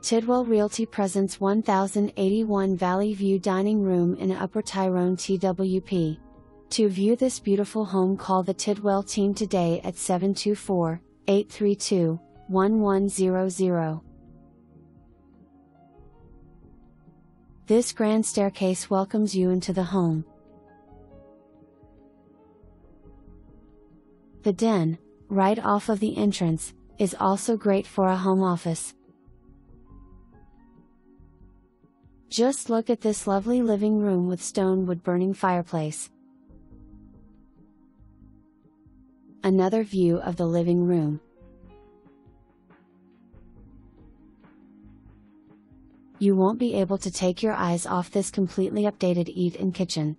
Tidwell Realty presents 1081 Valley View Dining Room in Upper Tyrone, TWP. To view this beautiful home, call the Tidwell team today at 724-832-1100. This grand staircase welcomes you into the home. The den, right off of the entrance, is also great for a home office. Just look at this lovely living room with stone wood burning fireplace. Another view of the living room. You won't be able to take your eyes off this completely updated eat-in kitchen.